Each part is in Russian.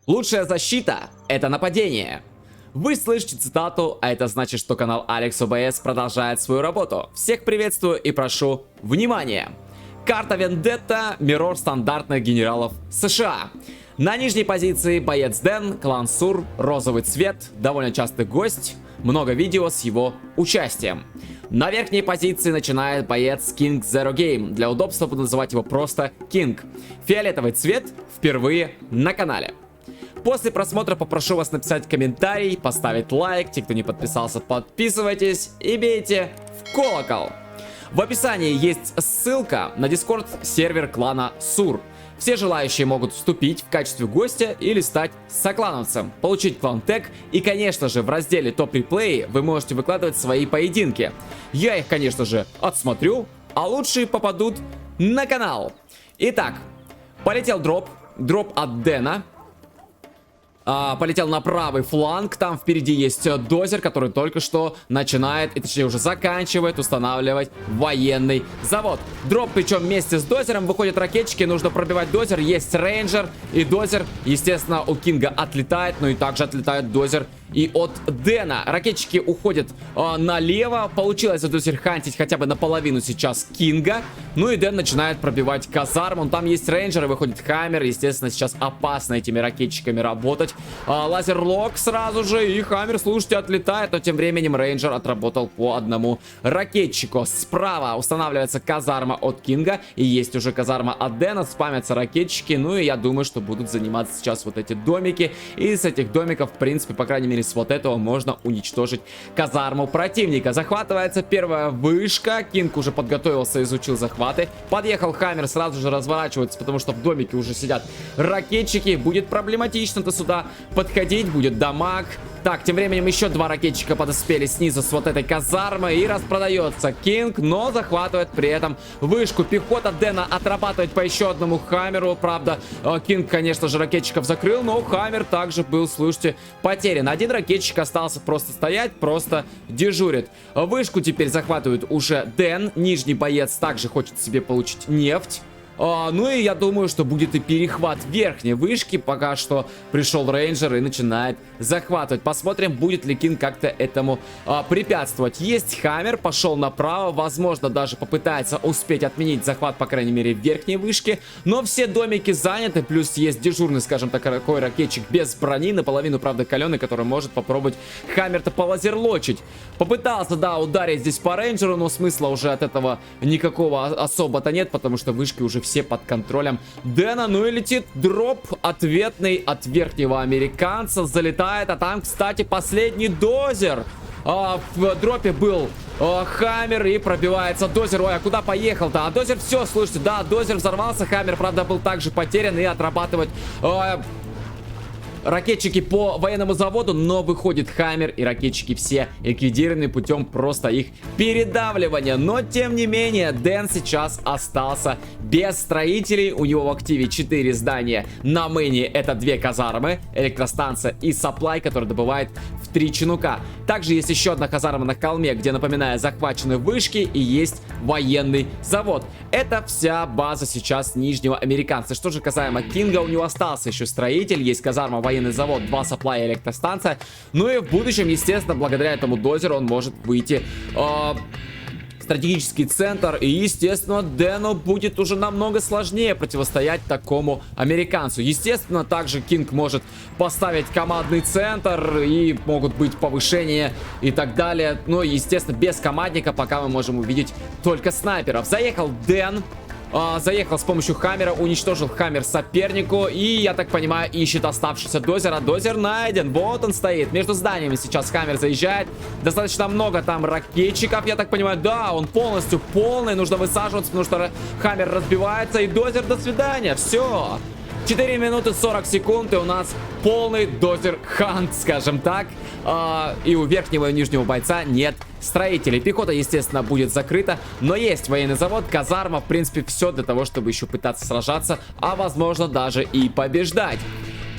Лучшая защита – это нападение. Вы слышите цитату, а это значит, что канал Алекс ОБС продолжает свою работу. Всех приветствую и прошу внимания. Карта Вендетта – миррор стандартных генералов США. На нижней позиции боец Дэн, клан Сур, розовый цвет, довольно частый гость, много видео с его участием. На верхней позиции начинает боец King Zero Game. Для удобства буду называть его просто King. Фиолетовый цвет впервые на канале. После просмотра попрошу вас написать комментарий, поставить лайк. Те, кто не подписался, подписывайтесь и бейте в колокол. В описании есть ссылка на Discord сервер клана Сур. Все желающие могут вступить в качестве гостя или стать соклановцем, получить клан-тег и, конечно же, в разделе топ-реплеи вы можете выкладывать свои поединки. Я их, конечно же, отсмотрю, а лучшие попадут на канал. Итак, полетел дроп от Дэна. Полетел на правый фланг, там впереди есть дозер, который только что начинает, и точнее уже заканчивает устанавливать военный завод. Дроп, причем вместе с дозером выходят ракетчики, нужно пробивать дозер, есть рейнджер, и дозер, естественно, у Кинга отлетает, но и также отлетает дозер и от Дэна. Ракетчики уходят налево, получилось дозер хантить хотя бы наполовину сейчас Кинга, ну и Дэн начинает пробивать казарму, там есть рейнджеры, выходит хаммер, естественно, сейчас опасно этими ракетчиками работать. Лазерлок сразу же, и хаммер, слушайте, отлетает, но тем временем рейнджер отработал по одному ракетчику. Справа устанавливается казарма от Кинга, и есть уже казарма от Дэна, спамятся ракетчики, ну и я думаю, что будут заниматься сейчас вот эти домики, и с этих домиков, в принципе, по крайней мере, с вот этого можно уничтожить казарму противника. Захватывается первая вышка, Кинг уже подготовился, изучил захваты, подъехал хаммер, сразу же разворачивается, потому что в домике уже сидят ракетчики, будет проблематично-то сюда подходить, будет дамаг. Так, тем временем еще два ракетчика подоспели снизу с вот этой казармы, и распродается Кинг, но захватывает при этом вышку. Пехота Дэна отрабатывает по еще одному хаммеру. Правда, Кинг, конечно же, ракетчиков закрыл, но хаммер также был, слушайте, потерян. Один ракетчик остался просто стоять, просто дежурит. Вышку теперь захватывает уже Дэн. Нижний боец также хочет себе получить нефть. Ну и я думаю, что будет и перехват верхней вышки. Пока что пришел рейнджер и начинает захватывать. Посмотрим, будет ли Кинг как-то этому препятствовать. Есть хаммер, пошел направо. Возможно, даже попытается успеть отменить захват, по крайней мере, верхней вышки. Но все домики заняты. Плюс есть дежурный, скажем так, такой ракетчик без брони. Наполовину, правда, каленый, который может попробовать хаммер-то полазерлочить. Попытался, да, ударить здесь по рейнджеру, но смысла уже от этого никакого особо-то нет, потому что вышки уже все под контролем Дэна. Ну и летит дроп ответный от верхнего американца. Залетает, а там, кстати, последний дозер. В дропе был хаммер и пробивается дозер. Ой, а куда поехал-то? А дозер, все, слушайте, да, дозер взорвался. Хаммер, правда, был также потерян, и отрабатывать ракетчики по военному заводу, но выходит хаммер, и ракетчики все ликвидированы путем просто их передавливания. Но, тем не менее, Дэн сейчас остался без строителей. У него в активе 4 здания. На мэне это 2 казармы, электростанция и сапплай, который добывает в 3 чинука. Также есть еще одна казарма на холме, где, напоминаю, захвачены вышки и есть военный завод. Это вся база сейчас нижнего американца. Что же касаемо Кинга, у него остался еще строитель, есть казарма, военный завод, 2 сапплая и электростанция. Ну и в будущем, естественно, благодаря этому дозеру он может выйти стратегический центр, и, естественно, Дэну будет уже намного сложнее противостоять такому американцу. Естественно, также Кинг может поставить командный центр, и могут быть повышения и так далее. Но, естественно, без командника пока мы можем увидеть только снайперов. Заехал Дэн. Заехал с помощью хаммера, уничтожил хаммер сопернику, и, я так понимаю, ищет оставшийся дозер, а дозер найден. Вот он стоит, между зданиями сейчас хаммер заезжает. Достаточно много там ракетчиков, я так понимаю. Да, он полностью полный, нужно высаживаться, потому что хаммер разбивается, и дозер, до свидания, все. 4 минуты 40 секунд, и у нас полный дозер-хант, скажем так. И у верхнего и нижнего бойца нет строителей. Пехота, естественно, будет закрыта, но есть военный завод, казарма, в принципе, все для того, чтобы еще пытаться сражаться, а возможно даже и побеждать.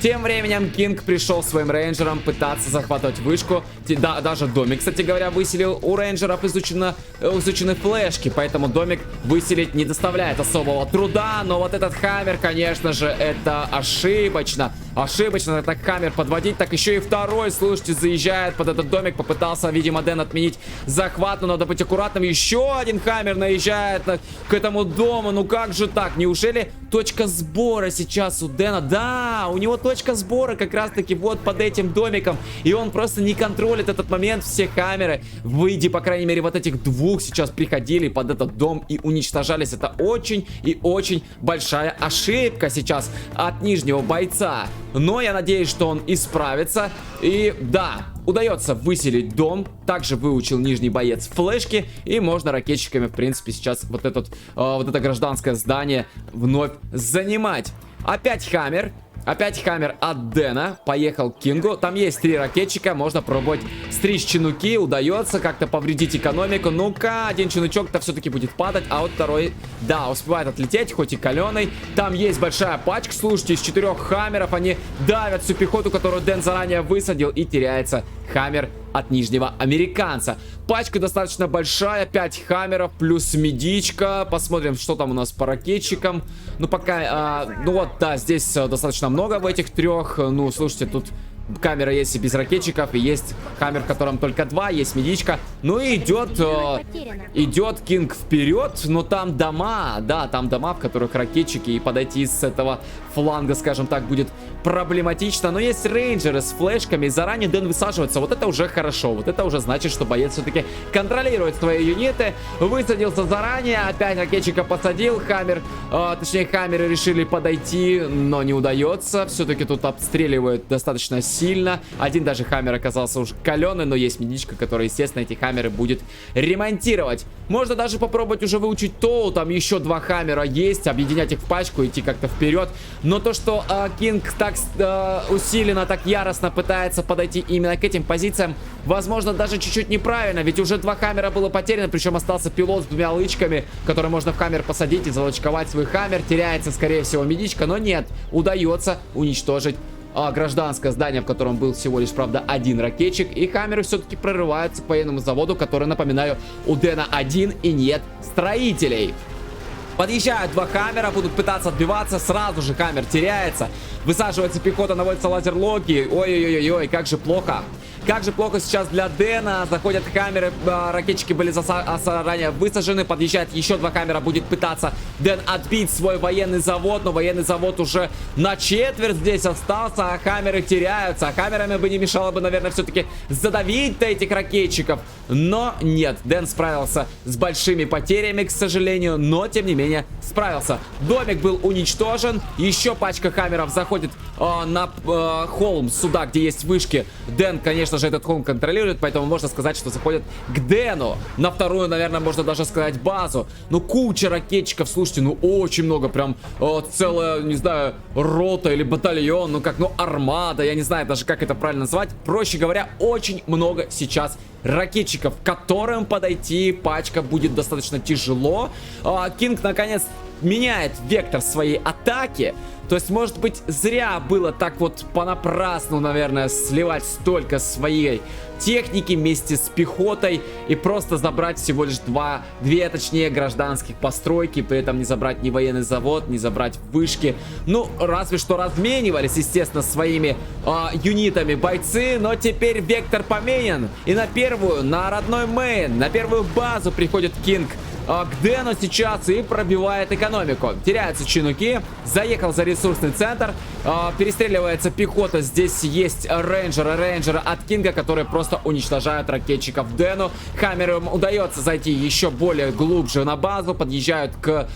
Тем временем Кинг пришел своим рейнджером пытаться захватывать вышку. Да, даже домик, кстати говоря, выселил. У рейнджеров изучены флешки, поэтому домик выселить не доставляет особого труда. Но вот этот хаммер, конечно же, это ошибочно. ошибочно так хаммер подводить. Так еще и второй, слушайте, заезжает под этот домик. Попытался, видимо, Дэн отменить захват, но надо быть аккуратным. Еще один хаммер наезжает к этому дому. Ну как же так? Неужели точка сбора сейчас у Дэна? Да, у него точка сбора как раз-таки вот под этим домиком. И он просто не контролит этот момент. Все хаммеры, выйди, по крайней мере, вот этих двух сейчас приходили под этот дом и уничтожались. Это очень и очень большая ошибка сейчас от нижнего бойца. Но я надеюсь, что он исправится. И да, удается выселить дом. Также выучил нижний боец флешки. И можно ракетчиками, в принципе, сейчас вот это гражданское здание вновь занимать. Опять хаммер. Опять хаммер от Дэна. Поехал к Кингу. Там есть 3 ракетчика. Можно пробовать стричь чинуки. Удается как-то повредить экономику. Ну-ка, один чинучок-то все-таки будет падать. А вот второй, да, успевает отлететь, хоть и каленый. Там есть большая пачка. Слушайте, из 4 хаммеров они давят всю пехоту, которую Дэн заранее высадил. И теряется хаммер от нижнего американца. Пачка достаточно большая. 5 хаммеров плюс медичка. Посмотрим, что там у нас по ракетчикам. Ну, пока, ну вот, да, здесь достаточно много в этих 3. Ну, слушайте, тут камера есть и без ракетчиков, и есть хаммер, в котором только 2, есть медичка. Ну и идет Кинг вперед, но там дома, да, там дома, в которых ракетчики, и подойти с этого фланга, скажем так, будет проблематично. Но есть рейнджеры с флешками, и заранее Дэн высаживается. Вот это уже хорошо, вот это уже значит, что боец все-таки контролирует свои юниты. Высадился заранее, опять ракетчика посадил, хаммер, точнее хаммеры решили подойти, но не удается. Все-таки тут обстреливают достаточно сильно. Один даже хаммер оказался уже каленый, но есть медичка, которая, естественно, эти хаммеры будет ремонтировать. Можно даже попробовать уже выучить Тоу. Там еще 2 хаммера есть, объединять их в пачку, идти как-то вперед. Но то, что Кинг так усиленно, так яростно пытается подойти именно к этим позициям, возможно, даже чуть-чуть неправильно. Ведь уже 2 хаммера было потеряно, причем остался пилот с 2 лычками, который можно в хаммер посадить и залочковать свой хаммер. Теряется, скорее всего, медичка, но нет, удается уничтожить гражданское здание, в котором был всего лишь, правда, 1 ракетчик. И хаммеры все-таки прорываются к военному заводу, который, напоминаю, у Дэна 1 и нет строителей. Подъезжают 2 хаммера, будут пытаться отбиваться. Сразу же хаммер теряется. Высаживается пехота, наводятся лазерлоки. Ой-ой-ой, как же плохо. Как же плохо сейчас для Дэна. Заходят хаммеры, ракетчики были заранее высажены. Подъезжает еще 2 хаммера, будет пытаться Дэн отбить свой военный завод. Но военный завод уже на четверть здесь остался, а хаммеры теряются. А хаммерами бы не мешало бы, наверное, все-таки задавить-то этих ракетчиков. Но нет, Дэн справился с большими потерями, к сожалению. Но, тем не менее, справился. Домик был уничтожен. Еще пачка хаммеров заходит на холм сюда, где есть вышки. Дэн, конечно же, этот холм контролирует, поэтому можно сказать, что заходят к Дэну. На вторую, наверное, можно даже сказать базу. Ну, куча ракетчиков, слушайте, ну, очень много, прям целая, не знаю, рота или батальон, ну, как, ну, армада, я не знаю даже, как это правильно назвать. Проще говоря, очень много сейчас ракетчиков, к которым подойти пачка будет достаточно тяжело. Кинг, наконец, меняет вектор своей атаки. То есть, может быть, зря было так вот понапрасну, наверное, сливать столько своей техники вместе с пехотой и просто забрать всего лишь 2, точнее, гражданских постройки, при этом не забрать ни военный завод, не забрать вышки. Ну, разве что разменивались, естественно, своими юнитами бойцы, но теперь вектор поменен. И на родной мейн, на первую базу приходит Кинг к Дэну сейчас и пробивает экономику. Теряются чинуки, заехал за ресурсный центр, перестреливается пехота. Здесь есть рейнджеры от Кинга, которые просто уничтожают ракетчиков Дэну. Хаммерам удается зайти еще более глубже на базу, подъезжают к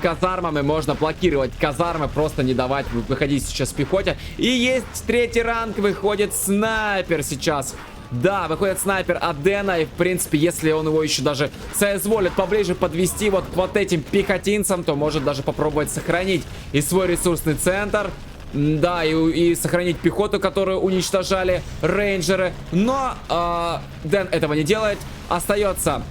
казармам, и можно блокировать казармы, просто не давать выходить сейчас пехоте. И есть 3-й ранг, выходит снайпер сейчас. Да, выходит снайпер от Дэна, и в принципе, если он его еще даже соизволит поближе подвести вот к вот этим пехотинцам, то может даже попробовать сохранить и свой ресурсный центр. Да, и сохранить пехоту, которую уничтожали рейнджеры. Но Дэн этого не делает. Остается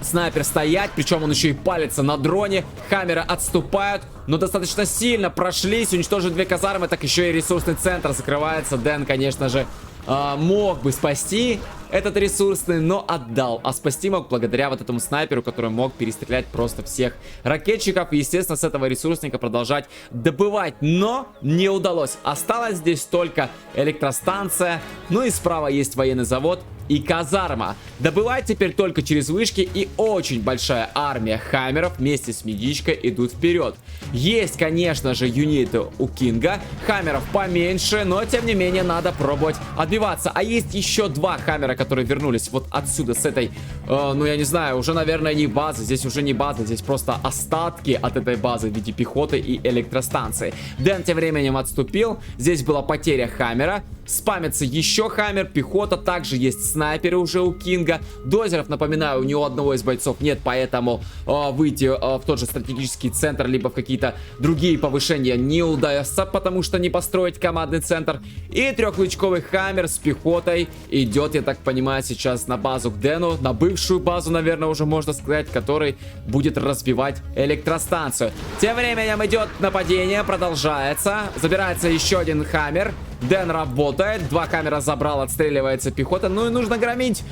снайпер стоять, причем он еще и палится на дроне. Хаммеры отступают, но достаточно сильно прошлись, уничтожили 2 казармы, так еще и ресурсный центр закрывается. Дэн, конечно же, мог бы спасти этот ресурсный, но отдал. А спасти мог благодаря вот этому снайперу, который мог перестрелять просто всех ракетчиков. И, естественно, с этого ресурсника продолжать добывать. Но не удалось. Осталась здесь только электростанция. Ну и справа есть военный завод и казарма. Добывать теперь только через вышки, и очень большая армия хаммеров вместе с медичкой идут вперед. Есть, конечно же, юниты у Кинга, хаммеров поменьше, но тем не менее надо пробовать отбиваться. А есть еще два хаммера, которые вернулись вот отсюда, с этой, ну я не знаю, уже, наверное, не базы, здесь уже не база, здесь просто остатки от этой базы в виде пехоты и электростанции. Дэн тем временем отступил, здесь была потеря хаммера. Спамится еще хаммер, пехота, также есть снайперы уже у Кинга. Дозеров, напоминаю, у него одного из бойцов нет, поэтому выйти в тот же стратегический центр, либо в какие-то другие повышения не удастся, потому что не построить командный центр. И трехлучковый хаммер с пехотой идет, я так понимаю, сейчас на базу к Дэну, на бывшую базу, наверное, уже можно сказать, который будет разбивать электростанцию. Тем временем идет нападение, продолжается, забирается еще один хаммер. Дэн работает, два камера забрал, отстреливается пехота. Ну и нужно громить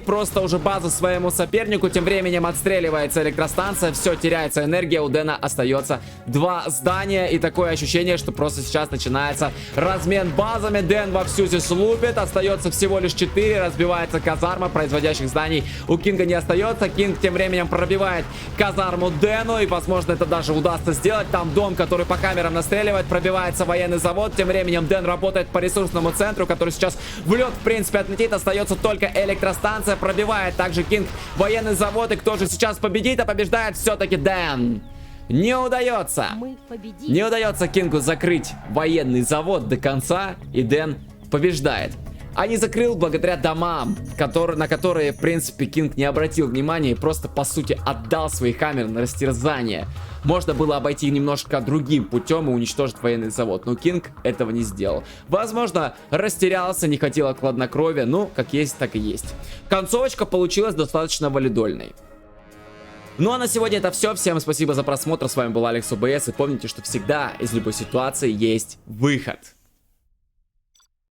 просто уже базу своему сопернику. Тем временем отстреливается электростанция, все, теряется энергия, у Дэна остается два здания. И такое ощущение, что просто сейчас начинается размен базами. Дэн вовсю здесь лупит, остается всего лишь 4, разбивается казарма, производящих зданий у Кинга не остается. Кинг тем временем пробивает казарму Дэну, и возможно это даже удастся сделать. Там дом, который по камерам настреливает, пробивается военный завод. Тем временем Дэн работает по ресурсному центру, который сейчас в лед, в принципе, отлетит. Остается только электростанция. Пробивает также Кинг военный завод. И кто же сейчас победит? А побеждает все-таки Дэн. Не удается. Не удается Кингу закрыть военный завод до конца. И Дэн побеждает. А не закрыл благодаря домам, на которые, в принципе, Кинг не обратил внимания и просто, по сути, отдал свои хаммеры на растерзание. Можно было обойти немножко другим путем и уничтожить военный завод, но Кинг этого не сделал. Возможно, растерялся, не хотел хладнокровия, ну, как есть, так и есть. Концовочка получилась достаточно валидольной. Ну а на сегодня это все. Всем спасибо за просмотр. С вами был Алекс ОБС. И помните, что всегда из любой ситуации есть выход.